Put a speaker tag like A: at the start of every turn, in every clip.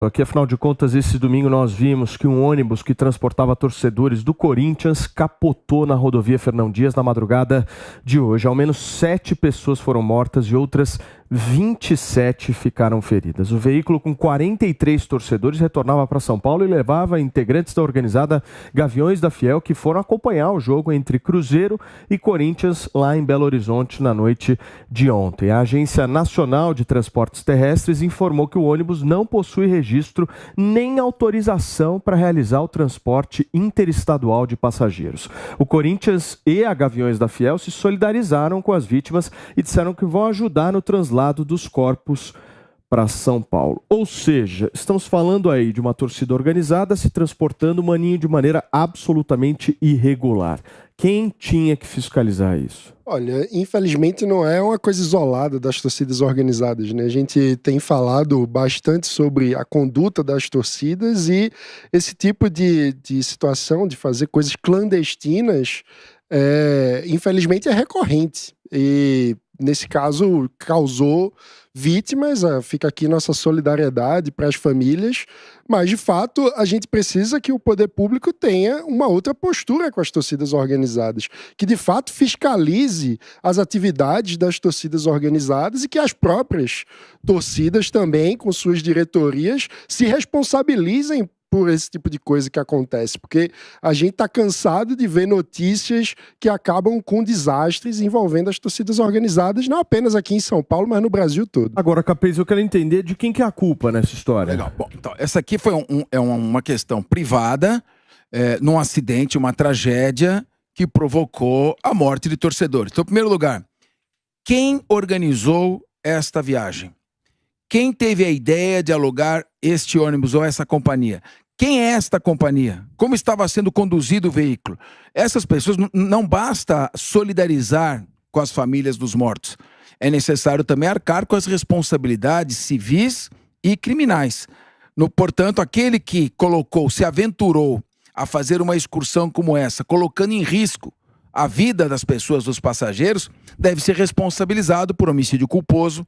A: Aqui, afinal de contas, esse domingo nós vimos que um ônibus que transportava torcedores do Corinthians capotou na rodovia Fernão Dias na madrugada de hoje. Ao menos 7 pessoas foram mortas e outras 27 ficaram feridas. O veículo com 43 torcedores retornava para São Paulo e levava integrantes da organizada Gaviões da Fiel, que foram acompanhar o jogo entre Cruzeiro e Corinthians lá em Belo Horizonte na noite de ontem. A Agência Nacional de Transportes Terrestres informou que o ônibus não possui registro nem autorização para realizar o transporte interestadual de passageiros. O Corinthians e a Gaviões da Fiel se solidarizaram com as vítimas e disseram que vão ajudar no translado dos corpos para São Paulo. Ou seja, estamos falando aí de uma torcida organizada se transportando, maninho, de maneira absolutamente irregular. Quem tinha que fiscalizar isso?
B: Olha, infelizmente não é uma coisa isolada das torcidas organizadas, né? A gente tem falado bastante sobre a conduta das torcidas e esse tipo de situação de fazer coisas clandestinas, infelizmente é recorrente. E nesse caso causou vítimas, fica aqui nossa solidariedade para as famílias, mas de fato a gente precisa que o poder público tenha uma outra postura com as torcidas organizadas, que de fato fiscalize as atividades das torcidas organizadas e que as próprias torcidas também, com suas diretorias, se responsabilizem por esse tipo de coisa que acontece, porque a gente está cansado de ver notícias que acabam com desastres envolvendo as torcidas organizadas, não apenas aqui em São Paulo, mas no Brasil todo.
A: Agora, Capês, eu quero entender de quem que é a culpa nessa história.
C: Legal. Bom, então, essa aqui foi uma questão privada, num acidente, uma tragédia que provocou a morte de torcedores. Então, em primeiro lugar, quem organizou esta viagem? Quem teve a ideia de alugar este ônibus ou essa companhia? Quem é esta companhia? Como estava sendo conduzido o veículo? Essas pessoas, não basta solidarizar com as famílias dos mortos. É necessário também arcar com as responsabilidades civis e criminais. Portanto, aquele que se aventurou a fazer uma excursão como essa, colocando em risco a vida das pessoas, dos passageiros, deve ser responsabilizado por homicídio culposo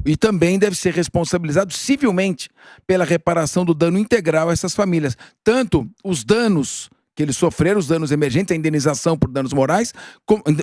C: e também deve ser responsabilizado civilmente pela reparação do dano integral a essas famílias. Tanto os danos que eles sofreram, os danos emergentes, a indenização por danos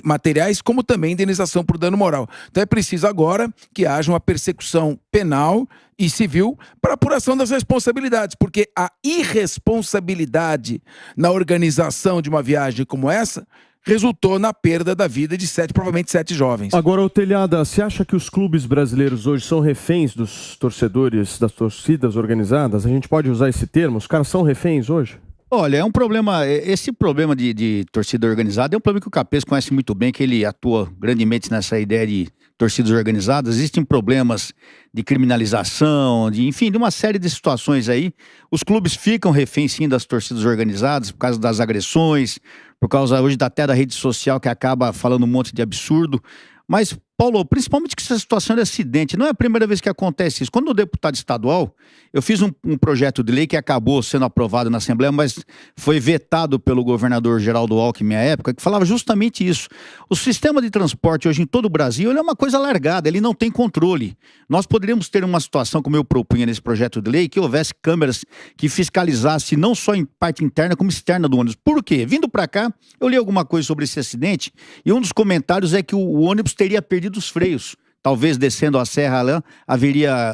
C: materiais, como também a indenização por dano moral. Então é preciso agora que haja uma persecução penal e civil para apuração das responsabilidades, porque a irresponsabilidade na organização de uma viagem como essa resultou na perda da vida de provavelmente 7 jovens.
A: Agora, Telhada, você acha que os clubes brasileiros hoje são reféns dos torcedores, das torcidas organizadas? A gente pode usar esse termo? Os caras são reféns hoje?
D: Olha, é um problema, esse problema de torcida organizada é um problema que o Capês conhece muito bem, que ele atua grandemente nessa ideia de torcidas organizadas. Existem problemas de criminalização, enfim, de uma série de situações aí. Os clubes ficam reféns, sim, das torcidas organizadas por causa das agressões, por causa hoje até da rede social que acaba falando um monte de absurdo. Mas, Paulo, principalmente que essa situação de acidente, não é a primeira vez que acontece isso. Quando o deputado estadual, eu fiz um projeto de lei que acabou sendo aprovado na Assembleia, mas foi vetado pelo governador Geraldo Alckmin à época, que falava justamente isso. O sistema de transporte hoje em todo o Brasil, ele é uma coisa largada, ele não tem controle. Nós poderíamos ter uma situação, como eu propunha nesse projeto de lei, que houvesse câmeras que fiscalizassem não só em parte interna, como externa do ônibus. Por quê? Vindo para cá, eu li alguma coisa sobre esse acidente, e um dos comentários é que o ônibus teria perdido os freios. Talvez descendo a serra lá,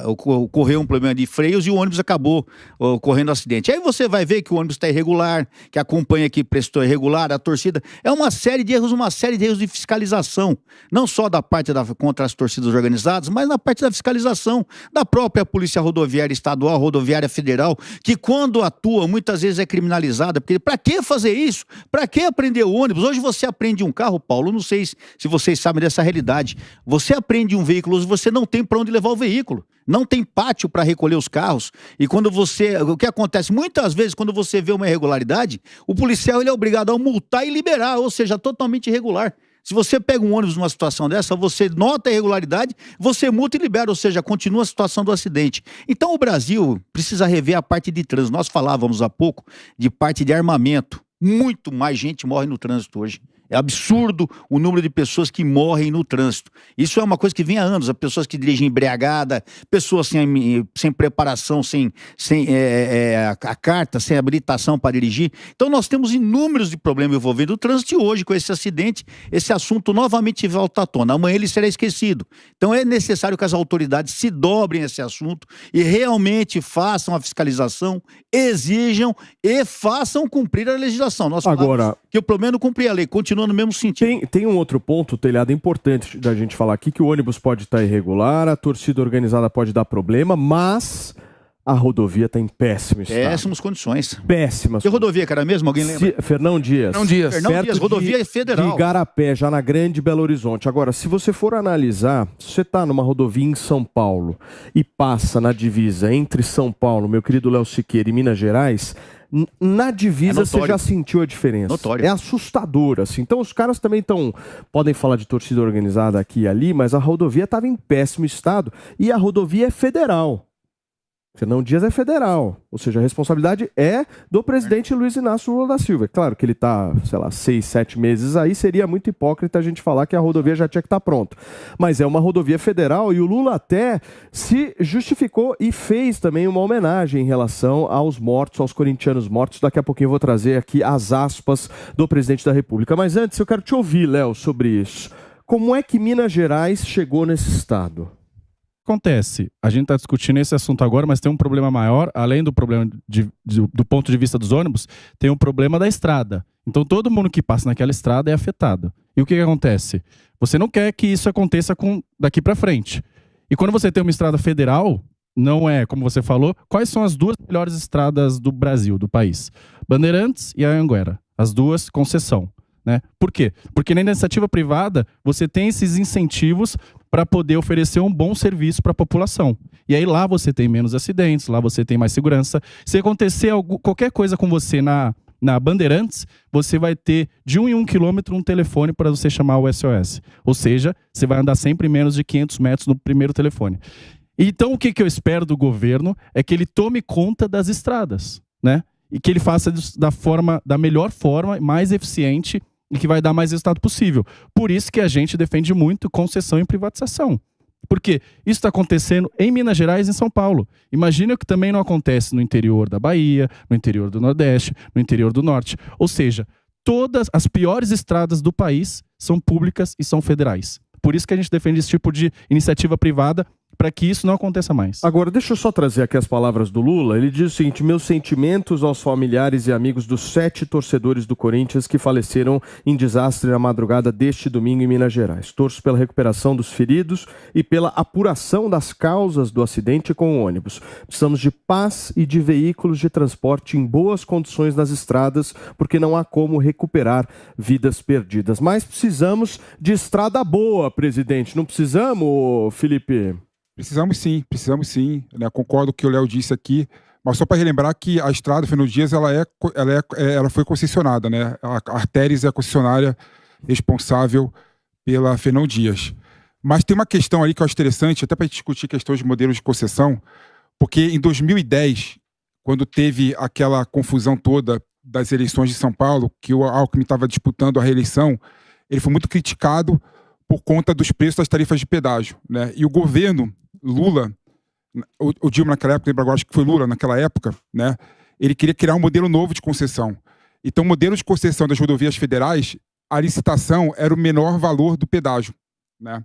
D: ocorreu um problema de freios e o ônibus acabou ocorrendo um acidente. Aí você vai ver que o ônibus está irregular, que a companhia que prestou irregular, a torcida. É uma série de erros de fiscalização. Não só da parte contra as torcidas organizadas, mas na parte da fiscalização da própria Polícia Rodoviária Estadual, Rodoviária Federal, que quando atua, muitas vezes é criminalizada. Porque para que fazer isso? Para que apreender o ônibus? Hoje você aprende um carro, Paulo, não sei se vocês sabem dessa realidade. Você aprende um veículo, você não tem para onde levar o veículo, não tem pátio para recolher os carros, e o que acontece muitas vezes quando você vê uma irregularidade, o policial ele é obrigado a multar e liberar, ou seja, totalmente irregular. Se você pega um ônibus numa situação dessa, você nota a irregularidade, você multa e libera, ou seja, continua a situação do acidente. Então o Brasil precisa rever a parte de trânsito. Nós falávamos há pouco de parte de armamento. Muito mais gente morre no trânsito hoje. É absurdo o número de pessoas que morrem no trânsito. Isso é uma coisa que vem há anos. As pessoas que dirigem embriagada, pessoas sem preparação, sem a carta, sem habilitação para dirigir. Então nós temos inúmeros de problemas envolvendo o trânsito e hoje, com esse acidente, esse assunto novamente volta à tona. Amanhã ele será esquecido. Então é necessário que as autoridades se dobrem esse assunto e realmente façam a fiscalização, exijam e façam cumprir a legislação. Nós
A: Agora,
D: que o problema é não cumprir a lei, continua no mesmo sentido.
A: Tem um outro ponto, Telhado, importante da gente falar aqui, que o ônibus pode estar irregular, a torcida organizada pode dar problema, mas a rodovia está em péssimo estado.
D: Péssimas condições.
A: Péssimas.
D: Que rodovia que era mesmo? Alguém lembra?
A: Fernão Dias.
D: Fernão Dias, rodovia federal.
A: De Igarapé, já na Grande Belo Horizonte. Agora, se você for analisar, se você está numa rodovia em São Paulo e passa na divisa entre São Paulo, meu querido Léo Siqueira, e Minas Gerais, na divisa você já sentiu a diferença.
D: Notório.
A: É assustador, assim. Então os caras também podem falar de torcida organizada aqui e ali, mas a rodovia estava em péssimo estado e a rodovia é federal. Fernão Dias é federal, ou seja, a responsabilidade é do presidente Luiz Inácio Lula da Silva. É claro que ele está, 6, 7 meses aí, seria muito hipócrita a gente falar que a rodovia já tinha que estar pronta. Mas é uma rodovia federal e o Lula até se justificou e fez também uma homenagem em relação aos mortos, aos corintianos mortos. Daqui a pouquinho eu vou trazer aqui as aspas do presidente da República. Mas antes eu quero te ouvir, Léo, sobre isso. Como é que Minas Gerais chegou nesse estado?
E: Acontece, a gente está discutindo esse assunto agora, mas tem um problema maior, além do problema do ponto de vista dos ônibus, tem um problema da estrada. Então todo mundo que passa naquela estrada é afetado. E o que acontece? Você não quer que isso aconteça daqui para frente. E quando você tem uma estrada federal, não é, como você falou, quais são as duas melhores estradas do Brasil, do país? Bandeirantes e a Anhanguera. As duas, concessão. Né? Por quê? Porque na iniciativa privada você tem esses incentivos para poder oferecer um bom serviço para a população. E aí lá você tem menos acidentes, lá você tem mais segurança. Se acontecer qualquer coisa com você na Bandeirantes, você vai ter de 1 em 1 quilômetro um telefone para você chamar o SOS. Ou seja, você vai andar sempre menos de 500 metros no primeiro telefone. Então o que eu espero do governo é que ele tome conta das estradas, né? E que ele faça da melhor forma, mais eficiente e que vai dar mais resultado possível. Por isso que a gente defende muito concessão e privatização. Porque isso está acontecendo em Minas Gerais e em São Paulo. Imagina o que também não acontece no interior da Bahia, no interior do Nordeste, no interior do Norte. Ou seja, todas as piores estradas do país são públicas e são federais. Por isso que a gente defende esse tipo de iniciativa privada, para que isso não aconteça mais.
A: Agora, deixa eu só trazer aqui as palavras do Lula. Ele diz o seguinte: meus sentimentos aos familiares e amigos dos 7 torcedores do Corinthians que faleceram em desastre na madrugada deste domingo em Minas Gerais. Torço pela recuperação dos feridos e pela apuração das causas do acidente com o ônibus. Precisamos de paz e de veículos de transporte em boas condições nas estradas, porque não há como recuperar vidas perdidas. Mas precisamos de estrada boa, presidente. Não precisamos, Felipe?
F: Precisamos sim, né? Concordo com o que o Léo disse aqui, mas só para relembrar que a estrada Fernão Dias ela foi concessionada, né? A Artéries é a concessionária responsável pela Fernão Dias. Mas tem uma questão aí que eu acho interessante, até para discutir questões de modelos de concessão, porque em 2010, quando teve aquela confusão toda das eleições de São Paulo, que o Alckmin estava disputando a reeleição, ele foi muito criticado por conta dos preços das tarifas de pedágio, né? E o governo Lula, o Dilma naquela época, lembra agora, acho que foi Lula naquela época, né? Ele queria criar um modelo novo de concessão. Então, o modelo de concessão das rodovias federais, a licitação era o menor valor do pedágio, né?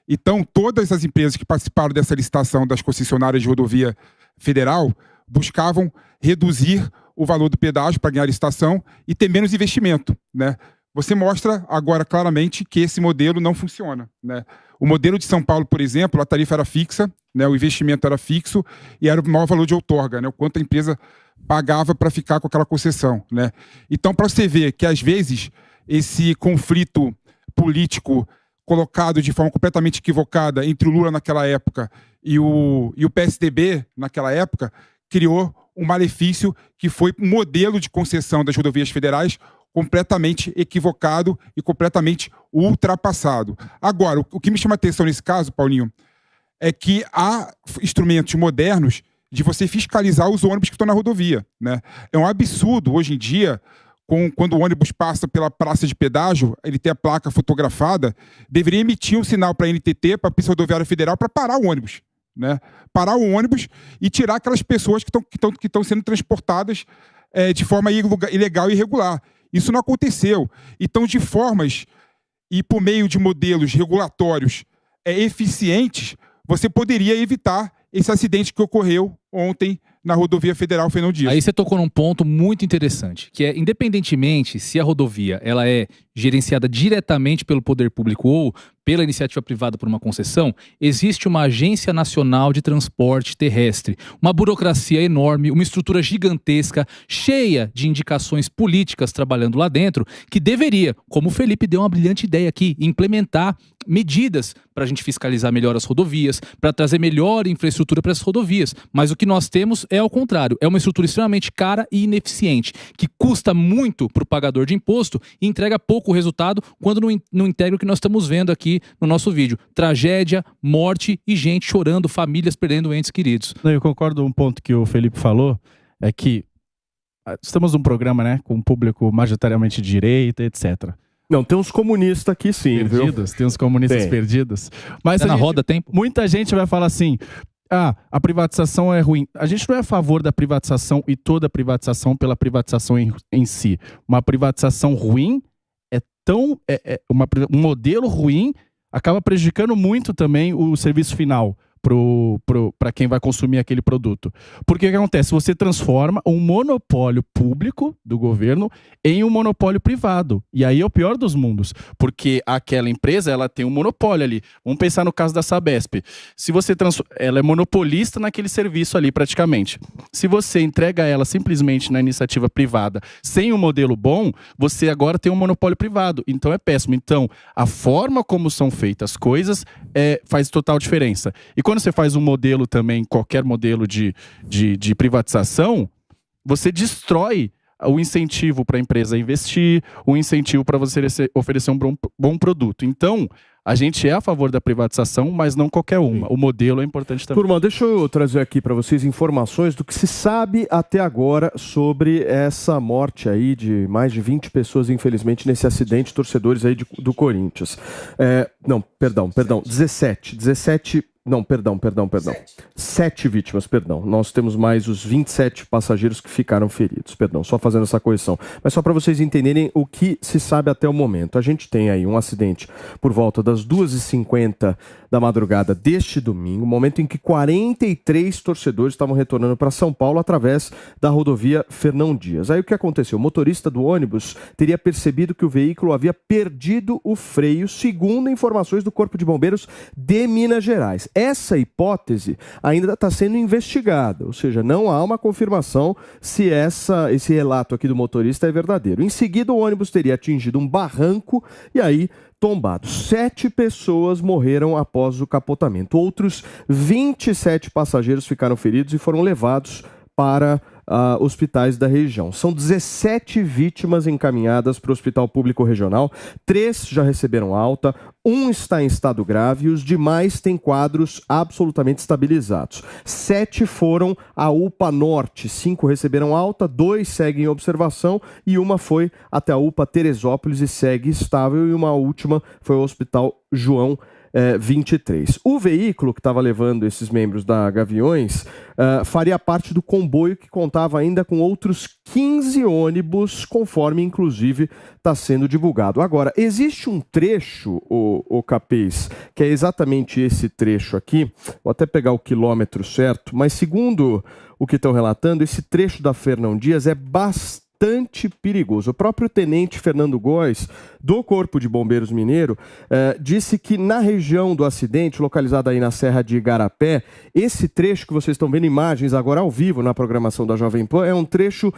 F: Então, todas as empresas que participaram dessa licitação das concessionárias de rodovia federal buscavam reduzir o valor do pedágio para ganhar licitação e ter menos investimento, né? Você mostra agora claramente que esse modelo não funciona, né? O modelo de São Paulo, por exemplo, a tarifa era fixa, né? O investimento era fixo e era o maior valor de outorga, né? O quanto a empresa pagava para ficar com aquela concessão, né? Então, para você ver que, às vezes, esse conflito político colocado de forma completamente equivocada entre o Lula naquela época e o PSDB naquela época, criou um malefício que foi um modelo de concessão das rodovias federais completamente equivocado e completamente ultrapassado. Agora, o que me chama a atenção nesse caso, Paulinho, é que há instrumentos modernos de você fiscalizar os ônibus que estão na rodovia, né? É um absurdo, hoje em dia, quando o ônibus passa pela praça de pedágio, ele tem a placa fotografada, deveria emitir um sinal para a NTT, para a Polícia Rodoviária Federal, para parar o ônibus. Né? Parar o ônibus e tirar aquelas pessoas que estão sendo transportadas de forma ilegal e irregular. Isso não aconteceu. Então, de formas e por meio de modelos regulatórios eficientes, você poderia evitar esse acidente que ocorreu ontem na rodovia federal Fernão Dias.
G: Aí você tocou num ponto muito interessante, que é, independentemente se a rodovia ela é gerenciada diretamente pelo poder público ou pela iniciativa privada por uma concessão, existe uma Agência Nacional de Transporte Terrestre, uma burocracia enorme, uma estrutura gigantesca, cheia de indicações políticas trabalhando lá dentro, que deveria, como o Felipe deu uma brilhante ideia aqui, implementar medidas para a gente fiscalizar melhor as rodovias, para trazer melhor infraestrutura para as rodovias. Mas o que nós temos é ao contrário, é uma estrutura extremamente cara e ineficiente, que custa muito para o pagador de imposto e entrega pouco resultado quando não integra o que nós estamos vendo aqui no nosso vídeo. Tragédia, morte e gente chorando, famílias perdendo entes queridos.
E: Eu concordo com um ponto que o Felipe falou, é que estamos num programa, né, com um público majoritariamente de direita, etc.
A: Não, tem uns comunistas aqui sim,
E: perdidos,
A: viu?
E: Tem uns comunistas perdidos. Mas
G: na roda tempo?
E: Muita gente vai falar assim, a privatização é ruim. A gente não é a favor da privatização e toda a privatização pela privatização em si. Uma privatização ruim um modelo ruim acaba prejudicando muito também o serviço final para quem vai consumir aquele produto. Porque o que acontece? Você transforma um monopólio público do governo em um monopólio privado. E aí é o pior dos mundos. Porque aquela empresa, ela tem um monopólio ali. Vamos pensar no caso da Sabesp. Se você ela é monopolista naquele serviço ali praticamente. Se você entrega ela simplesmente na iniciativa privada sem um modelo bom, você agora tem um monopólio privado. Então é péssimo. Então, a forma como são feitas as coisas faz total diferença. E quando você faz um modelo também, qualquer modelo de privatização, você destrói o incentivo para a empresa investir, o incentivo para você oferecer um bom produto. Então, a gente é a favor da privatização, mas não qualquer uma. O modelo é importante também.
A: Turma, deixa eu trazer aqui para vocês informações do que se sabe até agora sobre essa morte aí de mais de 20 pessoas, infelizmente, nesse acidente, torcedores aí do Corinthians. 7 vítimas, perdão. Nós temos mais os 27 passageiros que ficaram feridos, perdão, só fazendo essa correção. Mas só para vocês entenderem o que se sabe até o momento. A gente tem aí um acidente por volta das 2h50 da madrugada deste domingo, momento em que 43 torcedores estavam retornando para São Paulo através da rodovia Fernão Dias. Aí o que aconteceu? O motorista do ônibus teria percebido que o veículo havia perdido o freio, segundo informações do Corpo de Bombeiros de Minas Gerais. Essa hipótese ainda está sendo investigada, ou seja, não há uma confirmação se esse relato aqui do motorista é verdadeiro. Em seguida, o ônibus teria atingido um barranco e aí tombado. 7 pessoas morreram após o capotamento. Outros 27 passageiros ficaram feridos e foram levados para hospitais da região. São 17 vítimas encaminhadas para o Hospital Público Regional, 3 já receberam alta, 1 está em estado grave e os demais têm quadros absolutamente estabilizados. 7 foram à UPA Norte, 5 receberam alta, 2 seguem em observação e 1 foi até a UPA Teresópolis e segue estável, e uma última foi ao Hospital João 23. O veículo que estava levando esses membros da Gaviões faria parte do comboio que contava ainda com outros 15 ônibus, conforme inclusive está sendo divulgado. Agora, existe um trecho, o Capês, que é exatamente esse trecho aqui, vou até pegar o quilômetro certo, mas segundo o que estão relatando, esse trecho da Fernão Dias é bastante perigoso. O próprio tenente Fernando Góes, do Corpo de Bombeiros Mineiro, disse que na região do acidente, localizada aí na Serra de Igarapé, esse trecho que vocês estão vendo imagens agora ao vivo na programação da Jovem Pan, é um trecho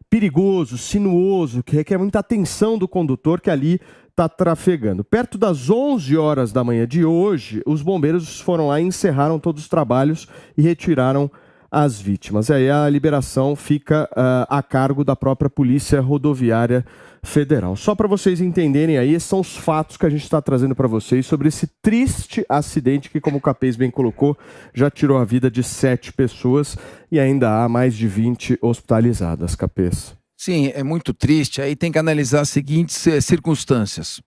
A: perigoso, sinuoso, que requer muita atenção do condutor que ali está trafegando. Perto das 11 horas da manhã de hoje, os bombeiros foram lá e encerraram todos os trabalhos e retiraram as vítimas. E aí a liberação fica a cargo da própria Polícia Rodoviária Federal. Só para vocês entenderem aí, esses são os fatos que a gente está trazendo para vocês sobre esse triste acidente que, como o Capês bem colocou, já tirou a vida de 7 pessoas e ainda há mais de 20 hospitalizadas, Capês.
C: Sim, é muito triste. Aí tem que analisar as seguintes circunstâncias.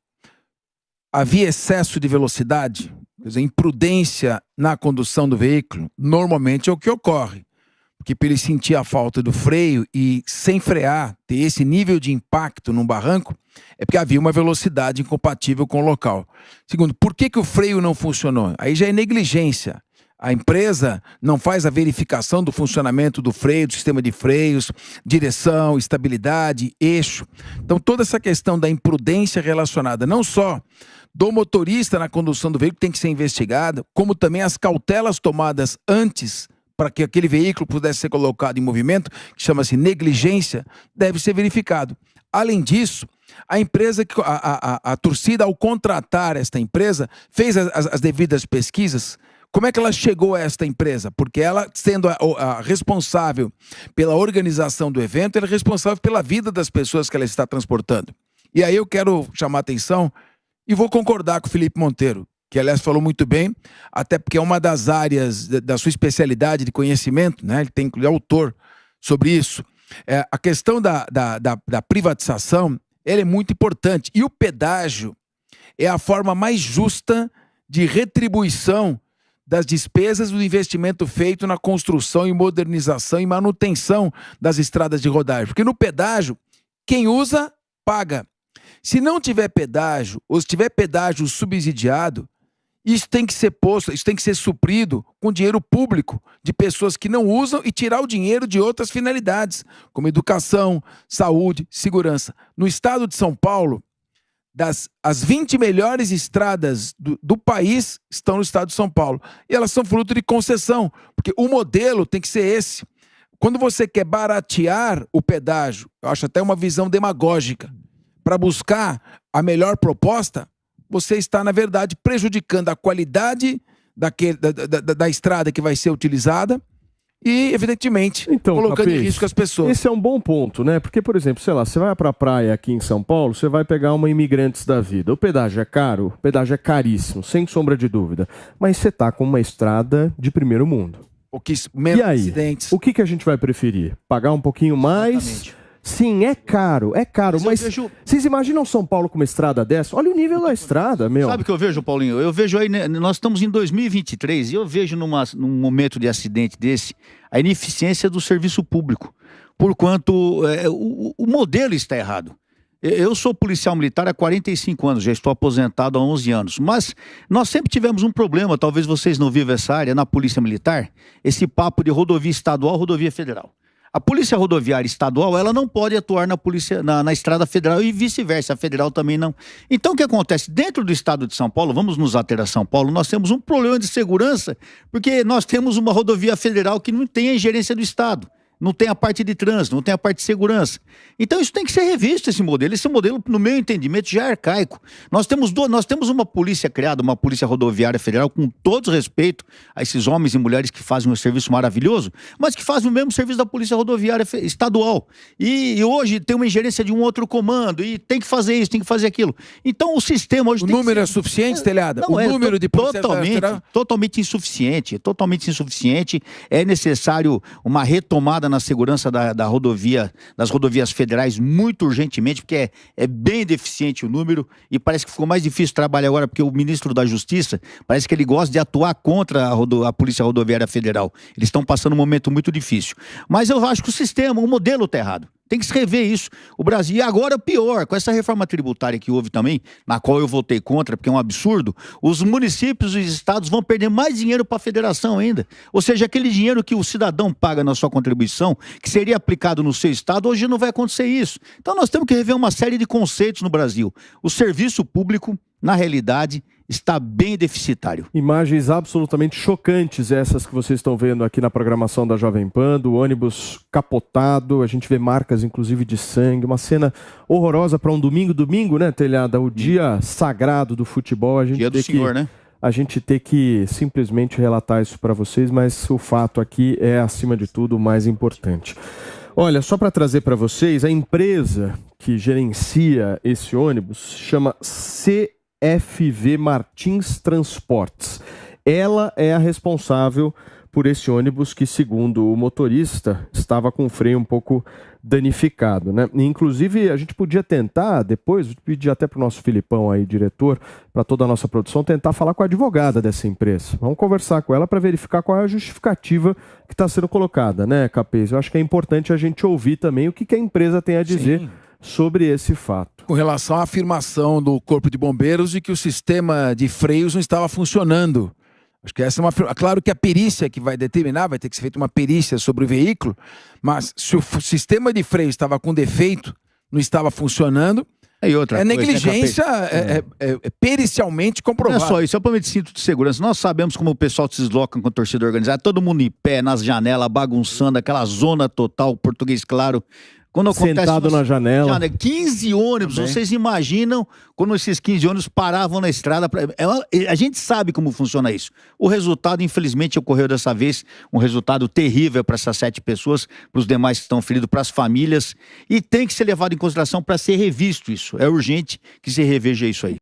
C: Havia excesso de velocidade, quer dizer, imprudência na condução do veículo, normalmente é o que ocorre. Porque para ele sentir a falta do freio e sem frear, ter esse nível de impacto num barranco, é porque havia uma velocidade incompatível com o local. Segundo, por que o freio não funcionou? Aí já é negligência. A empresa não faz a verificação do funcionamento do freio, do sistema de freios, direção, estabilidade, eixo. Então toda essa questão da imprudência relacionada não só do motorista na condução do veículo tem que ser investigada, como também as cautelas tomadas antes para que aquele veículo pudesse ser colocado em movimento, que chama-se negligência, deve ser verificado. Além disso, a empresa, a torcida, ao contratar esta empresa, fez as devidas pesquisas. Como é que ela chegou a esta empresa? Porque ela, sendo a responsável pela organização do evento, ela é responsável pela vida das pessoas que ela está transportando. E aí eu quero chamar a atenção e vou concordar com o Felipe Monteiro, que aliás falou muito bem, até porque é uma das áreas da sua especialidade de conhecimento, né? Ele é autor sobre isso. A questão da privatização, ela é muito importante. E o pedágio é a forma mais justa de retribuição das despesas do investimento feito na construção e modernização e manutenção das estradas de rodagem. Porque no pedágio, quem usa, paga. Se não tiver pedágio, ou se tiver pedágio subsidiado, isso tem que ser posto, isso tem que ser suprido com dinheiro público de pessoas que não usam e tirar o dinheiro de outras finalidades, como educação, saúde, segurança. No estado de São Paulo, as 20 melhores estradas do país estão no estado de São Paulo. E elas são fruto de concessão, porque o modelo tem que ser esse. Quando você quer baratear o pedágio, eu acho até uma visão demagógica, para buscar a melhor proposta, você está, na verdade, prejudicando a qualidade da estrada que vai ser utilizada e, evidentemente,
A: então,
C: colocando em risco as pessoas.
A: Esse é um bom ponto, né? Porque, por exemplo, sei lá, você vai para a praia aqui em São Paulo, você vai pegar uma Imigrantes da vida. O pedágio é caro? O pedágio é caríssimo, sem sombra de dúvida. Mas você está com uma estrada de primeiro mundo.
C: Menos
A: e aí,
C: acidentes.
A: O que a gente vai preferir? Pagar um pouquinho mais?
C: Exatamente.
A: Sim, é caro, mas vocês imaginam São Paulo com uma estrada dessa? Olha o nível da estrada, meu.
D: Sabe o que eu vejo, Paulinho? Eu vejo aí, nós estamos em 2023 e eu vejo num momento de acidente desse, a ineficiência do serviço público, porquanto o modelo está errado. Eu sou policial militar há 45 anos, já estou aposentado há 11 anos, mas nós sempre tivemos um problema, talvez vocês não vivam essa área, na polícia militar, esse papo de rodovia estadual, rodovia federal. A Polícia Rodoviária Estadual, ela não pode atuar na Estrada Federal e vice-versa, a federal também não. Então, o que acontece? Dentro do estado de São Paulo, vamos nos ater a São Paulo, nós temos um problema de segurança, porque nós temos uma rodovia federal que não tem a ingerência do estado. Não tem a parte de trânsito, não tem a parte de segurança. Então isso tem que ser revisto, esse modelo. Esse modelo, no meu entendimento, já é arcaico. Nós temos uma polícia criada, uma polícia rodoviária federal, com todo respeito a esses homens e mulheres que fazem um serviço maravilhoso, mas que fazem o mesmo serviço da polícia rodoviária estadual. E hoje tem uma ingerência de um outro comando, e tem que fazer isso, tem que fazer aquilo. Então o sistema hoje
C: o número é suficiente, Telhada?
D: Não,
C: o número de
D: totalmente insuficiente. Totalmente insuficiente. É necessário uma retomada na segurança das rodovias federais muito urgentemente, porque é bem deficiente o número e parece que ficou mais difícil trabalhar agora, porque o ministro da Justiça parece que ele gosta de atuar contra a Polícia Rodoviária Federal. Eles estão passando um momento muito difícil. Mas eu acho que o modelo está errado. Tem que se rever isso. O Brasil, e agora pior, com essa reforma tributária que houve também, na qual eu votei contra, porque é um absurdo, os municípios e os estados vão perder mais dinheiro para a federação ainda. Ou seja, aquele dinheiro que o cidadão paga na sua contribuição, que seria aplicado no seu estado, hoje não vai acontecer isso. Então nós temos que rever uma série de conceitos no Brasil. O serviço público, na realidade, está bem deficitário.
A: Imagens absolutamente chocantes essas que vocês estão vendo aqui na programação da Jovem Pan, do ônibus capotado, a gente vê marcas inclusive de sangue, uma cena horrorosa para um domingo, né, Telhada? O dia sagrado do futebol, a gente
D: dia do senhor, né?
A: A gente ter que simplesmente relatar isso para vocês, mas o fato aqui é, acima de tudo, o mais importante. Olha, só para trazer para vocês, a empresa que gerencia esse ônibus chama CFV Martins Transportes. Ela é a responsável por esse ônibus que, segundo o motorista, estava com o freio um pouco danificado, né? E, inclusive, a gente podia tentar, depois, pedir até para o nosso Filipão aí, diretor, para toda a nossa produção, tentar falar com a advogada dessa empresa. Vamos conversar com ela para verificar qual é a justificativa que está sendo colocada, né, Capês? Eu acho que é importante a gente ouvir também o que a empresa tem a dizer sobre esse fato.
C: Com relação à afirmação do Corpo de Bombeiros de que o sistema de freios não estava funcionando. Acho que essa é uma... Claro que a perícia que vai determinar, vai ter que ser feita uma perícia sobre o veículo, mas se o sistema de freio estava com defeito, não estava funcionando,
D: E outra
C: é
D: coisa,
C: negligência pericialmente comprovada.
D: Não é só isso, é o problema de cinto de segurança. Nós sabemos como o pessoal se desloca com a torcida organizada, todo mundo em pé, nas janelas, bagunçando, aquela zona total, português claro. Quando acontece
A: Sentado na janela.
D: 15 ônibus,
A: também.
D: Vocês imaginam quando esses 15 ônibus paravam na estrada? A gente sabe como funciona isso. O resultado, infelizmente, ocorreu dessa vez, um resultado terrível para essas 7 pessoas, para os demais que estão feridos, para as famílias, e tem que ser levado em consideração para ser revisto isso. É urgente que se reveja isso aí.